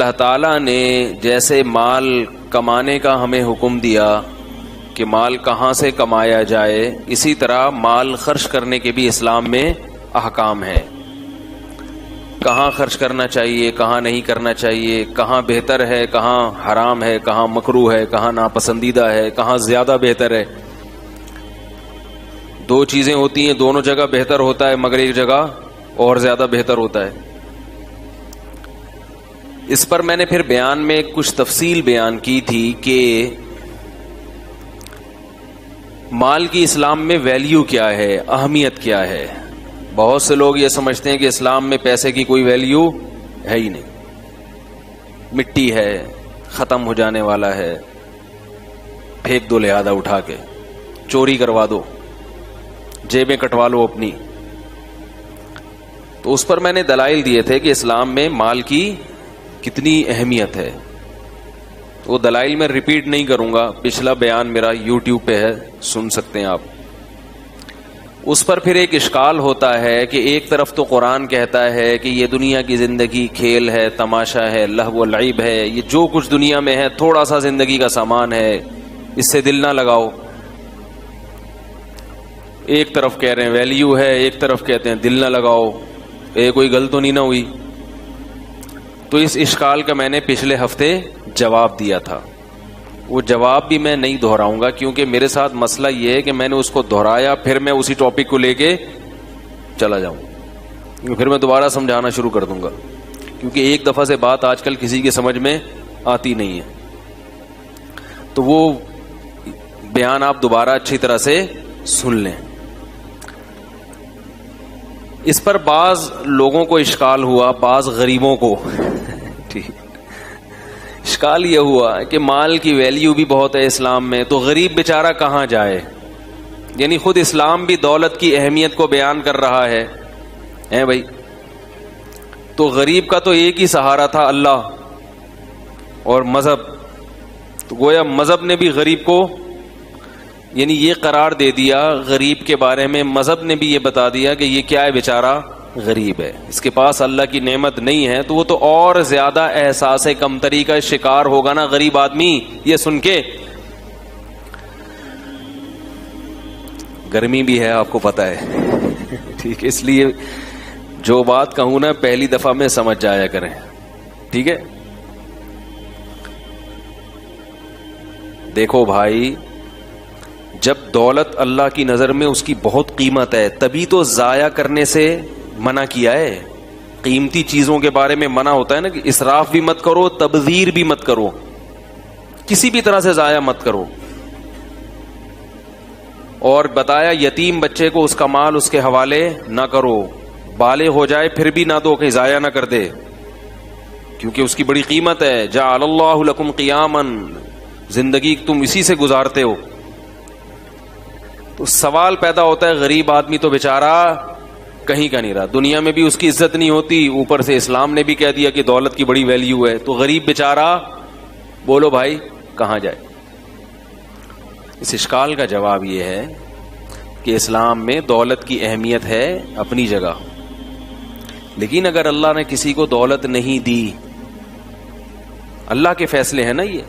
اللہ تعالیٰ نے جیسے مال کمانے کا ہمیں حکم دیا کہ مال کہاں سے کمایا جائے، اسی طرح مال خرچ کرنے کے بھی اسلام میں احکام ہیں. کہاں خرچ کرنا چاہیے، کہاں نہیں کرنا چاہیے، کہاں بہتر ہے، کہاں حرام ہے، کہاں مکروہ ہے، کہاں ناپسندیدہ ہے، کہاں زیادہ بہتر ہے. دو چیزیں ہوتی ہیں، دونوں جگہ بہتر ہوتا ہے مگر ایک جگہ اور زیادہ بہتر ہوتا ہے. اس پر میں نے پھر بیان میں کچھ تفصیل بیان کی تھی کہ مال کی اسلام میں ویلیو کیا ہے، اہمیت کیا ہے. بہت سے لوگ یہ سمجھتے ہیں کہ اسلام میں پیسے کی کوئی ویلیو ہے ہی نہیں، مٹی ہے، ختم ہو جانے والا ہے، پھینک دو لہذا اٹھا کے، چوری کروا دو، جیبیں کٹوا لو اپنی. تو اس پر میں نے دلائل دیے تھے کہ اسلام میں مال کی کتنی اہمیت ہے. وہ دلائل میں ریپیٹ نہیں کروں گا، پچھلا بیان میرا یوٹیوب پہ ہے، سن سکتے ہیں آپ. اس پر پھر ایک اشکال ہوتا ہے کہ ایک طرف تو قرآن کہتا ہے کہ یہ دنیا کی زندگی کھیل ہے، تماشا ہے، لہو و لعب ہے، یہ جو کچھ دنیا میں ہے تھوڑا سا زندگی کا سامان ہے، اس سے دل نہ لگاؤ. ایک طرف کہہ رہے ہیں ویلیو ہے، ایک طرف کہتے ہیں دل نہ لگاؤ، کوئی غلط تو نہیں نہ ہوئی. تو اس اشکال کا میں نے پچھلے ہفتے جواب دیا تھا. وہ جواب بھی میں نہیں دہراؤں گا کیونکہ میرے ساتھ مسئلہ یہ ہے کہ میں نے اس کو دہرایا پھر میں اسی ٹاپک کو لے کے چلا جاؤں، پھر میں دوبارہ سمجھانا شروع کر دوں گا، کیونکہ ایک دفعہ سے بات آج کل کسی کی سمجھ میں آتی نہیں ہے. تو وہ بیان آپ دوبارہ اچھی طرح سے سن لیں. اس پر بعض لوگوں کو اشکال ہوا، بعض غریبوں کو ٹھیک اشکال یہ ہوا کہ مال کی ویلیو بھی بہت ہے اسلام میں، تو غریب بیچارہ کہاں جائے. یعنی خود اسلام بھی دولت کی اہمیت کو بیان کر رہا ہے بھائی. تو غریب کا تو ایک ہی سہارا تھا اللہ اور مذہب. تو گویا مذہب نے بھی غریب کو یعنی یہ قرار دے دیا، غریب کے بارے میں مذہب نے بھی یہ بتا دیا کہ یہ کیا ہے، بیچارہ غریب ہے، اس کے پاس اللہ کی نعمت نہیں ہے. تو وہ تو اور زیادہ احساس کمتری کا شکار ہوگا نا غریب آدمی. یہ سن کے گرمی بھی ہے آپ کو پتا ہے ٹھیک ہے، اس لیے جو بات کہوں نا پہلی دفعہ میں سمجھ جایا کریں، ٹھیک ہے. دیکھو بھائی، جب دولت اللہ کی نظر میں اس کی بہت قیمت ہے تبھی تو ضائع کرنے سے منع کیا ہے. قیمتی چیزوں کے بارے میں منع ہوتا ہے نا کہ اسراف بھی مت کرو، تبذیر بھی مت کرو، کسی بھی طرح سے ضائع مت کرو. اور بتایا یتیم بچے کو اس کا مال اس کے حوالے نہ کرو، بالغ ہو جائے پھر بھی نہ دو کہ ضائع نہ کر دے، کیونکہ اس کی بڑی قیمت ہے. جعل اللہ لکم قیاما، زندگی تم اسی سے گزارتے ہو. تو سوال پیدا ہوتا ہے غریب آدمی تو بیچارہ کہیں کا نہیں رہا، دنیا میں بھی اس کی عزت نہیں ہوتی، اوپر سے اسلام نے بھی کہہ دیا کہ دولت کی بڑی ویلیو ہے. تو غریب بیچارہ بولو بھائی کہاں جائے. اس اشکال کا جواب یہ ہے کہ اسلام میں دولت کی اہمیت ہے اپنی جگہ، لیکن اگر اللہ نے کسی کو دولت نہیں دی، اللہ کے فیصلے ہیں نا یہ،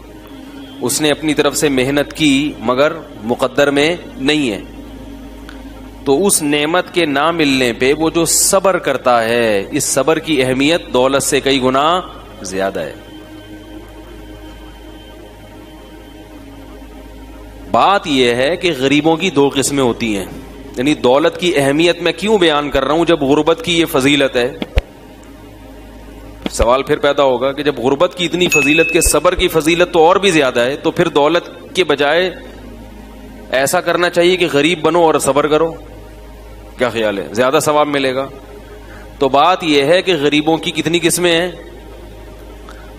اس نے اپنی طرف سے محنت کی مگر مقدر میں نہیں ہے، تو اس نعمت کے نہ ملنے پہ وہ جو صبر کرتا ہے، اس صبر کی اہمیت دولت سے کئی گنا زیادہ ہے. بات یہ ہے کہ غریبوں کی دو قسمیں ہوتی ہیں. یعنی دولت کی اہمیت میں کیوں بیان کر رہا ہوں جب غربت کی یہ فضیلت ہے. سوال پھر پیدا ہوگا کہ جب غربت کی اتنی فضیلت کے صبر کی فضیلت تو اور بھی زیادہ ہے، تو پھر دولت کے بجائے ایسا کرنا چاہیے کہ غریب بنو اور صبر کرو. کیا خیال ہے، زیادہ ثواب ملے گا؟ تو بات یہ ہے کہ غریبوں کی کتنی قسمیں ہیں؟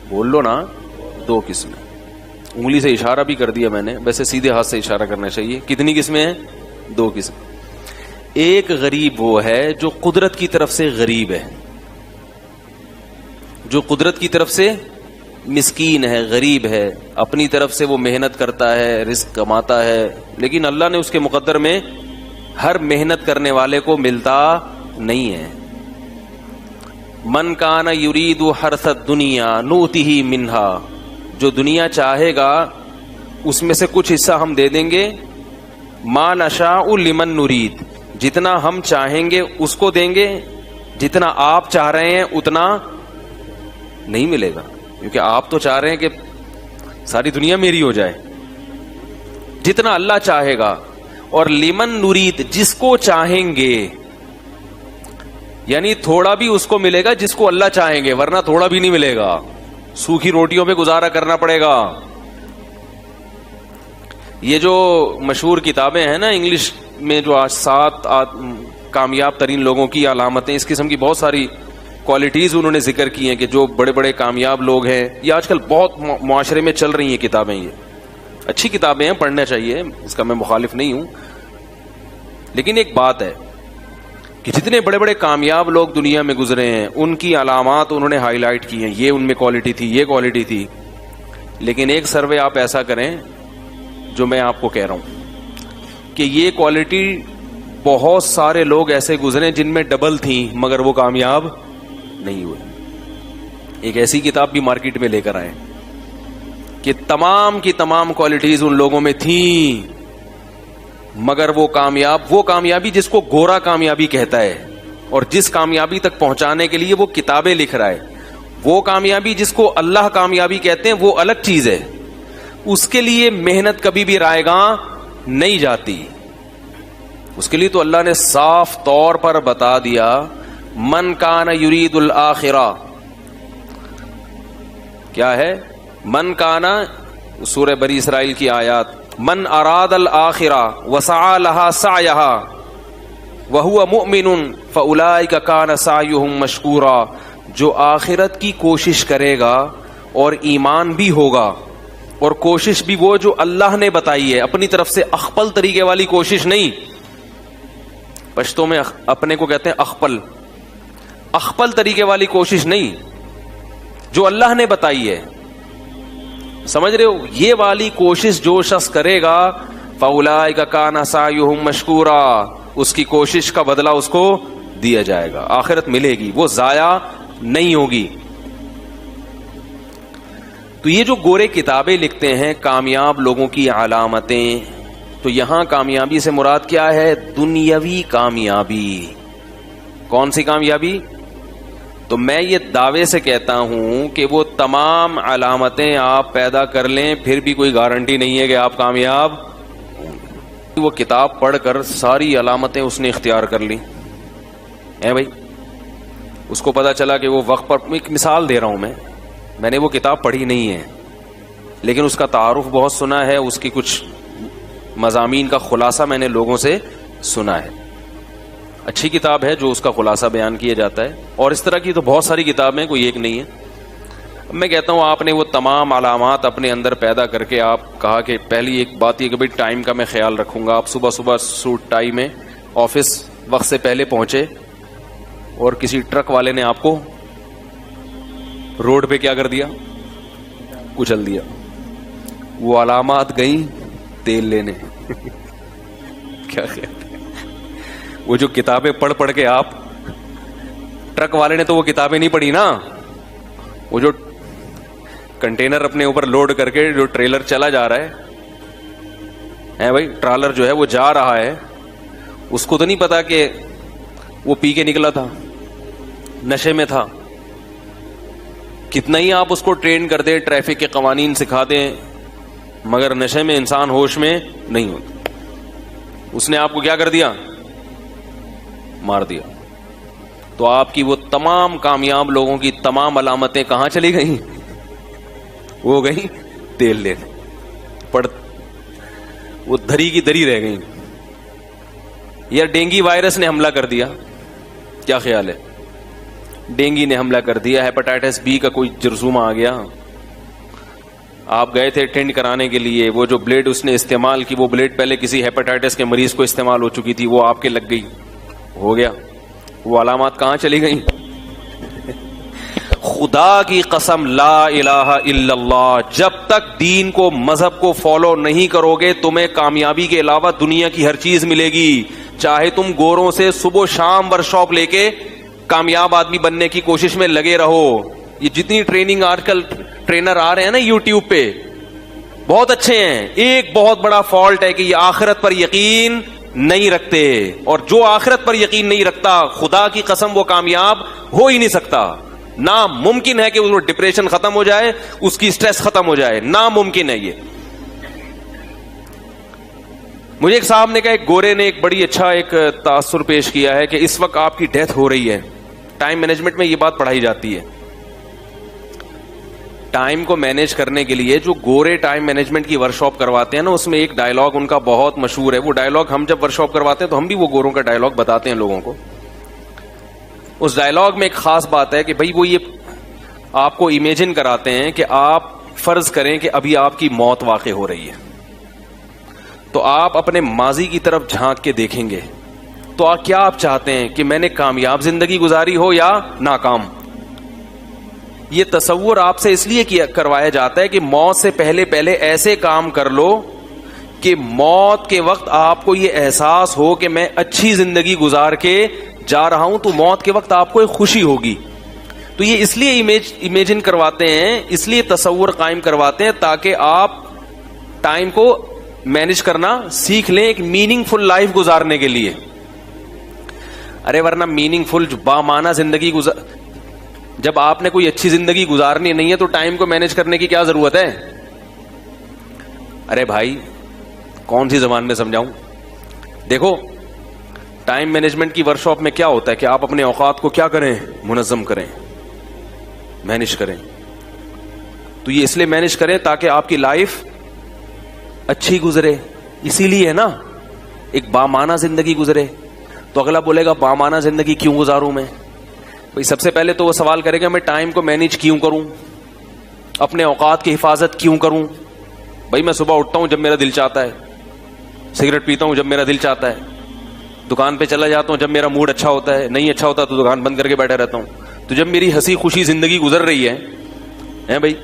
بول لو نا، دو قسمیں. انگلی سے اشارہ بھی کر دیا میں نے، ویسے سیدھے ہاتھ سے اشارہ کرنا چاہیے. کتنی قسمیں ہیں؟ دو قسم. ایک غریب وہ ہے جو قدرت کی طرف سے غریب ہے، جو قدرت کی طرف سے مسکین ہے، غریب ہے، اپنی طرف سے وہ محنت کرتا ہے، رزق کماتا ہے، لیکن اللہ نے اس کے مقدر میں ہر محنت کرنے والے کو ملتا نہیں ہے. من کان یرید حرث الدنیا نؤتہ منہا، جو دنیا چاہے گا اس میں سے کچھ حصہ ہم دے دیں گے. ما نشاء لمن نرید، جتنا ہم چاہیں گے اس کو دیں گے، جتنا آپ چاہ رہے ہیں اتنا نہیں ملے گا، کیونکہ آپ تو چاہ رہے ہیں کہ ساری دنیا میری ہو جائے. جتنا اللہ چاہے گا. اور لمن نرید، جس کو چاہیں گے، یعنی تھوڑا بھی اس کو ملے گا جس کو اللہ چاہیں گے، ورنہ تھوڑا بھی نہیں ملے گا، سوکھی روٹیوں پہ گزارا کرنا پڑے گا. یہ جو مشہور کتابیں ہیں نا انگلش میں، جو آج 7 کامیاب ترین لوگوں کی علامتیں، اس قسم کی بہت ساری کوالٹیز انہوں نے ذکر کی ہیں کہ جو بڑے بڑے کامیاب لوگ ہیں. یہ آج کل بہت معاشرے میں چل رہی ہیں کتابیں. یہ اچھی کتابیں ہیں، پڑھنا چاہیے، اس کا میں مخالف نہیں ہوں. لیکن ایک بات ہے کہ جتنے بڑے بڑے کامیاب لوگ دنیا میں گزرے ہیں ان کی علامات انہوں نے ہائی لائٹ کی ہیں، یہ ان میں کوالٹی تھی، یہ کوالٹی تھی. لیکن ایک سروے آپ ایسا کریں جو میں آپ کو کہہ رہا ہوں کہ یہ کوالٹی بہت سارے لوگ ایسے گزرے جن میں ڈبل تھیں مگر وہ کامیاب نہیں ہوئے. ایک ایسی کتاب بھی مارکیٹ میں لے کر آئے کہ تمام کی تمام کوالٹیز ان لوگوں میں تھیں مگر وہ کامیابی جس کو گورا کامیابی کہتا ہے اور جس کامیابی تک پہنچانے کے لیے وہ کتابیں لکھ رہا ہے، وہ کامیابی جس کو اللہ کامیابی کہتے ہیں وہ الگ چیز ہے. اس کے لیے محنت کبھی بھی رائے گاں نہیں جاتی. اس کے لیے تو اللہ نے صاف طور پر بتا دیا، من کان یرید الآخرہ. کیا ہے؟ من کانا، سورہ بنی اسرائیل کی آیات، من اراد الآخرہ وسعى لها سعیها وهو مؤمن فاولئک کان سعیهم مشکورا. جو آخرت کی کوشش کرے گا اور ایمان بھی ہوگا، اور کوشش بھی وہ جو اللہ نے بتائی ہے، اپنی طرف سے اخپل طریقے والی کوشش نہیں. پشتوں میں اپنے کو کہتے ہیں اخپل، اخپل طریقے والی کوشش نہیں، جو اللہ نے بتائی ہے. سمجھ رہے ہو؟ یہ والی کوشش جو شخص کرے گا فاولئک کان سعیہم مشکورا، اس کی کوشش کا بدلہ اس کو دیا جائے گا، آخرت ملے گی، وہ ضائع نہیں ہوگی. تو یہ جو گورے کتابیں لکھتے ہیں کامیاب لوگوں کی علامتیں، تو یہاں کامیابی سے مراد کیا ہے؟ دنیاوی کامیابی. کون سی کامیابی؟ تو میں یہ دعوے سے کہتا ہوں کہ وہ تمام علامتیں آپ پیدا کر لیں پھر بھی کوئی گارنٹی نہیں ہے کہ آپ کامیاب. وہ کتاب پڑھ کر ساری علامتیں اس نے اختیار کر لی ہیں بھائی، اس کو پتا چلا کہ وہ وقت پر، ایک مثال دے رہا ہوں میں نے وہ کتاب پڑھی نہیں ہے لیکن اس کا تعارف بہت سنا ہے، اس کی کچھ مضامین کا خلاصہ میں نے لوگوں سے سنا ہے. اچھی کتاب ہے جو اس کا خلاصہ بیان کیا جاتا ہے، اور اس طرح کی تو بہت ساری کتابیں، کوئی ایک نہیں ہے. میں کہتا ہوں آپ نے وہ تمام علامات اپنے اندر پیدا کر کے، آپ کہا کہ پہلی ایک بات یہ کہ بھائی ٹائم کا میں خیال رکھوں گا. آپ صبح صبح سوٹ ٹائی میں آفس وقت سے پہلے پہنچے اور کسی ٹرک والے نے آپ کو روڈ پہ کیا کر دیا؟ کچل دیا. وہ علامات گئیں تیل لینے. کیا کہتے ہیں؟ وہ جو کتابیں پڑھ پڑھ کے آپ، ٹرک والے نے تو وہ کتابیں نہیں پڑھی نا، وہ جو کنٹینر اپنے اوپر لوڈ کر کے جو ٹریلر چلا جا رہا ہے بھائی، ٹرالر جو ہے وہ جا رہا ہے، اس کو تو نہیں پتا کہ وہ پی کے نکلا تھا، نشے میں تھا. کتنا ہی آپ اس کو ٹرین کر دیں، ٹریفک کے قوانین سکھا دیں، مگر نشے میں انسان ہوش میں نہیں ہوتا. اس نے آپ کو کیا کر دیا؟ مار دیا. تو آپ کی وہ تمام کامیاب لوگوں کی تمام علامتیں کہاں چلی گئیں؟ وہ گئیں تیل لینے، وہ دھری کی دھری رہ گئیں. یا ڈینگی وائرس نے حملہ کر دیا، کیا خیال ہے؟ ڈینگی نے حملہ کر دیا، ہیپاٹائٹس بی کا کوئی جرثومہ آ گیا، آپ گئے تھے ٹینڈ کرانے کے لیے، وہ جو بلیڈ اس نے استعمال کی، وہ بلیڈ پہلے کسی ہیپاٹائٹس کے مریض کو استعمال ہو چکی تھی، وہ آپ کے لگ گئی، ہو گیا. وہ علامات کہاں چلی گئیں؟ خدا کی قسم لا الہ الا اللہ، جب تک دین کو، مذہب کو فالو نہیں کرو گے تمہیں کامیابی کے علاوہ دنیا کی ہر چیز ملے گی. چاہے تم گوروں سے صبح و شام ورک شاپ لے کے کامیاب آدمی بننے کی کوشش میں لگے رہو. یہ جتنی ٹریننگ آج کل ٹرینر آ رہے ہیں نا یوٹیوب پہ, بہت اچھے ہیں. ایک بہت بڑا فالٹ ہے کہ یہ آخرت پر یقین نہیں رکھتے, اور جو آخرت پر یقین نہیں رکھتا خدا کی قسم وہ کامیاب ہو ہی نہیں سکتا. ناممکن ہے کہ وہ ڈپریشن ختم ہو جائے, اس کی سٹریس ختم ہو جائے, ناممکن ہے یہ. مجھے ایک صاحب نے کہا, ایک گورے نے ایک بڑی اچھا ایک تاثر پیش کیا ہے کہ اس وقت آپ کی ڈیتھ ہو رہی ہے. ٹائم مینجمنٹ میں یہ بات پڑھائی جاتی ہے. ٹائم کو مینج کرنے کے لیے جو گورے ٹائم مینجمنٹ کی ورکشاپ کرواتے ہیں نا, اس میں ایک ڈائلاگ ان کا بہت مشہور ہے. وہ ڈائلاگ ہم جب ورکشاپ کرواتے ہیں تو ہم بھی وہ گوروں کا ڈائلاگ بتاتے ہیں لوگوں کو. اس ڈائلاگ میں ایک خاص بات ہے کہ بھائی وہ یہ آپ کو امیجن کراتے ہیں کہ آپ فرض کریں کہ ابھی آپ کی موت واقع ہو رہی ہے, تو آپ اپنے ماضی کی طرف جھانک کے دیکھیں گے تو کیا آپ چاہتے ہیں کہ میں نے کامیاب زندگی گزاری ہو یا ناکام. یہ تصور آپ سے اس لیے کروایا جاتا ہے کہ موت سے پہلے ایسے کام کر لو کہ موت کے وقت آپ کو یہ احساس ہو کہ میں اچھی زندگی گزار کے جا رہا ہوں, تو موت کے وقت آپ کو ایک خوشی ہوگی. تو یہ اس لیے امیجن کرواتے ہیں, اس لیے تصور قائم کرواتے ہیں تاکہ آپ ٹائم کو مینج کرنا سیکھ لیں ایک میننگ فل لائف گزارنے کے لیے. ارے ورنہ میننگ فل بامعنی زندگی جب آپ نے کوئی اچھی زندگی گزارنی نہیں ہے تو ٹائم کو مینج کرنے کی کیا ضرورت ہے؟ ارے بھائی کون سی زبان میں سمجھاؤں؟ دیکھو ٹائم مینجمنٹ کی ورکشاپ میں کیا ہوتا ہے کہ آپ اپنے اوقات کو کیا کریں, منظم کریں, مینج کریں. تو یہ اس لیے مینج کریں تاکہ آپ کی لائف اچھی گزرے. اسی لیے ہے نا ایک بامعنی زندگی گزرے. تو اگلا بولے گا بامعنی زندگی کیوں گزاروں میں؟ بھائی سب سے پہلے تو وہ سوال کرے گا میں ٹائم کو مینج کیوں کروں, اپنے اوقات کی حفاظت کیوں کروں. بھائی میں صبح اٹھتا ہوں جب میرا دل چاہتا ہے, سگریٹ پیتا ہوں جب میرا دل چاہتا ہے, دکان پہ چلا جاتا ہوں جب میرا موڈ اچھا ہوتا ہے, نہیں اچھا ہوتا تو دکان بند کر کے بیٹھا رہتا ہوں. تو جب میری ہنسی خوشی زندگی گزر رہی ہے بھائی,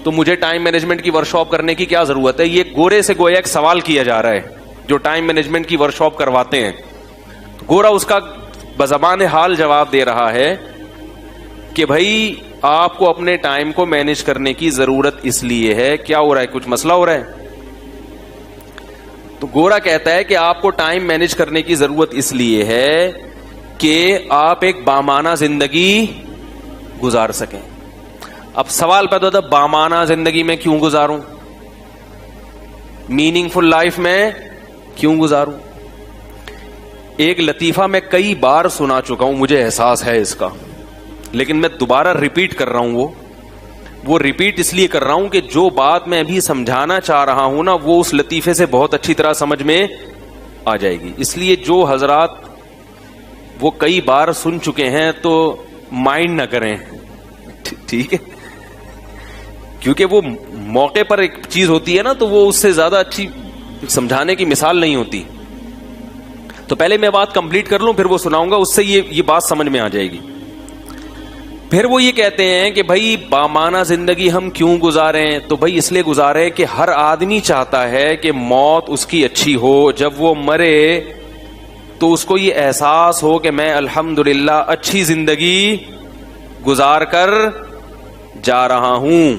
تو مجھے ٹائم مینجمنٹ کی ورکشاپ کرنے کی کیا ضرورت ہے؟ یہ گورے سے گویا ایک سوال کیا جا رہا ہے جو ٹائم مینجمنٹ کی ورکشاپ کرواتے ہیں. گورا اس کا بزبان حال جواب دے رہا ہے کہ بھائی آپ کو اپنے ٹائم کو مینج کرنے کی ضرورت اس لیے ہے. کیا ہو رہا ہے؟ کچھ مسئلہ ہو رہا ہے؟ تو گورا کہتا ہے کہ آپ کو ٹائم مینج کرنے کی ضرورت اس لیے ہے کہ آپ ایک بامعنی زندگی گزار سکیں. اب سوال پیدا ہوتا ہے بامعنی زندگی میں کیوں گزاروں, میننگ فل لائف میں کیوں گزاروں؟ ایک لطیفہ میں کئی بار سنا چکا ہوں, مجھے احساس ہے اس کا, لیکن میں دوبارہ ریپیٹ کر رہا ہوں. وہ ریپیٹ اس لیے کر رہا ہوں کہ جو بات میں ابھی سمجھانا چاہ رہا ہوں نا وہ اس لطیفے سے بہت اچھی طرح سمجھ میں آ جائے گی. اس لیے جو حضرات وہ کئی بار سن چکے ہیں تو مائنڈ نہ کریں, ٹھیک ہے, کیونکہ وہ موقع پر ایک چیز ہوتی ہے نا تو وہ اس سے زیادہ اچھی سمجھانے کی مثال نہیں ہوتی. تو پہلے میں بات کمپلیٹ کر لوں پھر وہ سناؤں گا, اس سے یہ بات سمجھ میں آ جائے گی. پھر وہ یہ کہتے ہیں کہ بھائی بامعنی زندگی ہم کیوں گزاریں؟ تو بھائی اس لیے گزاریں کہ ہر آدمی چاہتا ہے کہ موت اس کی اچھی ہو, جب وہ مرے تو اس کو یہ احساس ہو کہ میں الحمدللہ اچھی زندگی گزار کر جا رہا ہوں,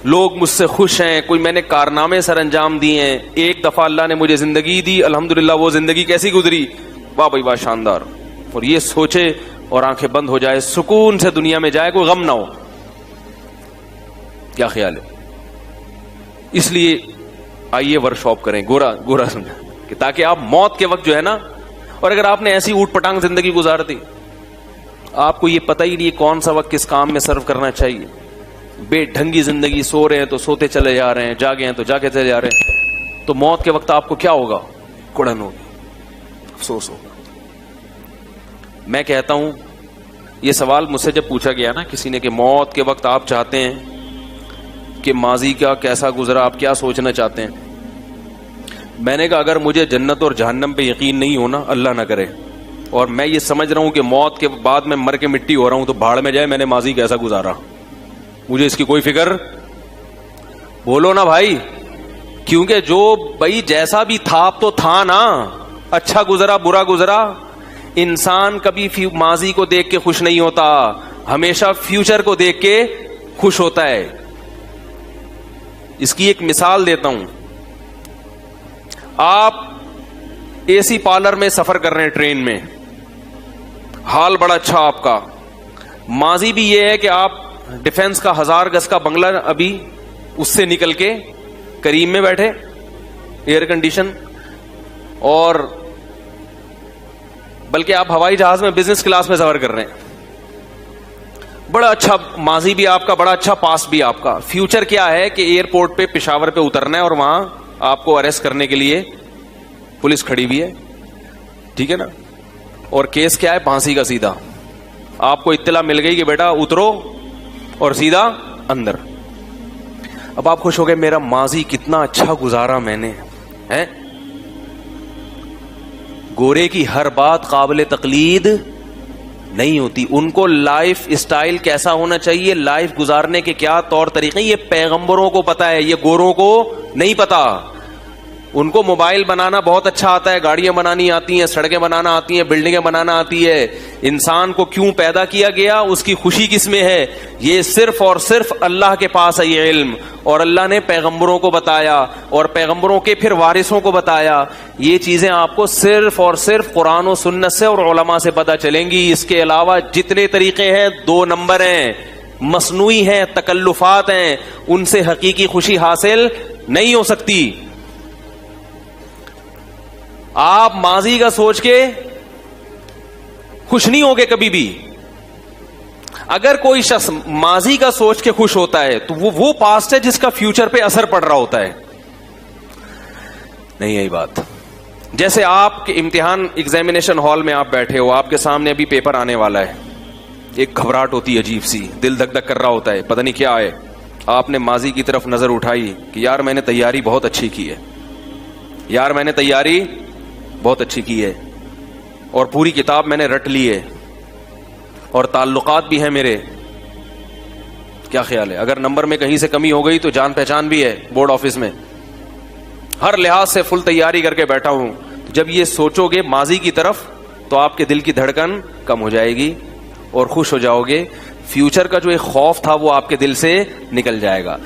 لوگ مجھ سے خوش ہیں, کوئی میں نے کارنامے سر انجام دیے ہیں, ایک دفعہ اللہ نے مجھے زندگی دی, الحمدللہ وہ زندگی کیسی گزری, واہ بھائی واہ شاندار. اور یہ سوچے اور آنکھیں بند ہو جائے, سکون سے دنیا میں جائے, کوئی غم نہ ہو. کیا خیال ہے؟ اس لیے آئیے ورکشاپ کریں, گورا سمجھا کہ تاکہ آپ موت کے وقت جو ہے نا, اور اگر آپ نے ایسی اوٹ پٹانگ زندگی گزار دی, آپ کو یہ پتہ ہی نہیں کون سا وقت کس کام میں صرف کرنا چاہیے, بے ڈھنگی زندگی, سو رہے ہیں تو سوتے چلے جا رہے ہیں, جاگے ہیں تو جاگے چلے جا رہے ہیں, تو موت کے وقت آپ کو کیا ہوگا؟ کڑن ہوگی, افسوس ہوگا. میں کہتا ہوں یہ سوال مجھ سے جب پوچھا گیا نا کسی نے کہ موت کے وقت آپ چاہتے ہیں کہ ماضی کا کیسا گزرا, آپ کیا سوچنا چاہتے ہیں؟ میں نے کہا اگر مجھے جنت اور جہنم پہ یقین نہیں ہونا, اللہ نہ کرے, اور میں یہ سمجھ رہا ہوں کہ موت کے بعد میں مر کے مٹی ہو رہا ہوں, تو بھاڑ میں جائے میں نے ماضی کیسا گزارا, مجھے اس کی کوئی فکر. بولو نا بھائی, کیونکہ جو بھائی جیسا بھی تھا اب تو تھا نا, اچھا گزرا برا گزرا, انسان کبھی ماضی کو دیکھ کے خوش نہیں ہوتا, ہمیشہ فیوچر کو دیکھ کے خوش ہوتا ہے. اس کی ایک مثال دیتا ہوں. آپ اے سی پارلر میں سفر کر رہے ہیں, ٹرین میں, حال بڑا اچھا آپ کا. ماضی بھی یہ ہے کہ آپ ڈیفنس کا 1000 گز کا بنگلہ ابھی اس سے نکل کے کریم میں بیٹھے, ایئر کنڈیشن, اور بلکہ آپ ہوائی جہاز میں بزنس کلاس میں سفر کر رہے ہیں. بڑا اچھا ماضی بھی آپ کا, بڑا اچھا پاس بھی آپ کا. فیوچر کیا ہے کہ ایئرپورٹ پہ پشاور پہ اترنا ہے اور وہاں آپ کو اریسٹ کرنے کے لیے پولیس کھڑی ہوئی ہے, ٹھیک ہے نا, اور کیس کیا ہے, پھانسی کا سیدھا. آپ کو اطلاع مل گئی کہ بیٹا اترو اور سیدھا اندر. اب آپ خوش ہو گئے, میرا ماضی کتنا اچھا گزارا میں نے, ہے. گورے کی ہر بات قابل تقلید نہیں ہوتی. ان کو لائف اسٹائل کیسا ہونا چاہیے, لائف گزارنے کے کیا طور طریقے, یہ پیغمبروں کو پتا ہے, یہ گوروں کو نہیں پتا. ان کو موبائل بنانا بہت اچھا آتا ہے, گاڑیاں بنانی آتی ہیں, سڑکیں بنانا آتی ہیں, بلڈنگیں بنانا آتی ہے. انسان کو کیوں پیدا کیا گیا, اس کی خوشی کس میں ہے, یہ صرف اور صرف اللہ کے پاس ہے یہ علم. اور اللہ نے پیغمبروں کو بتایا, اور پیغمبروں کے پھر وارثوں کو بتایا. یہ چیزیں آپ کو صرف اور صرف قرآن و سنت سے اور علماء سے پتہ چلیں گی. اس کے علاوہ جتنے طریقے ہیں 2 نمبر ہیں, مصنوعی ہیں, تکلفات ہیں, ان سے حقیقی خوشی حاصل نہیں ہو سکتی. آپ ماضی کا سوچ کے خوش نہیں ہوگے کبھی بھی. اگر کوئی شخص ماضی کا سوچ کے خوش ہوتا ہے تو وہ پاسٹ ہے جس کا فیوچر پہ اثر پڑ رہا ہوتا ہے. نہیں یہی بات. جیسے آپ کے امتحان ایگزامینیشن ہال میں آپ بیٹھے ہو, آپ کے سامنے ابھی پیپر آنے والا ہے, ایک گھبراہٹ ہوتی ہے عجیب سی, دل دھک دھک کر رہا ہوتا ہے, پتہ نہیں کیا ہے. آپ نے ماضی کی طرف نظر اٹھائی کہ یار میں نے تیاری بہت اچھی کی ہے, یار میں نے تیاری بہت اچھی کی ہے, اور پوری کتاب میں نے رٹ لی ہے, اور تعلقات بھی ہیں میرے. کیا خیال ہے, اگر نمبر میں کہیں سے کمی ہو گئی تو جان پہچان بھی ہے بورڈ آفس میں, ہر لحاظ سے فل تیاری کر کے بیٹھا ہوں. جب یہ سوچو گے ماضی کی طرف تو آپ کے دل کی دھڑکن کم ہو جائے گی اور خوش ہو جاؤ گے. فیوچر کا جو ایک خوف تھا وہ آپ کے دل سے نکل جائے گا.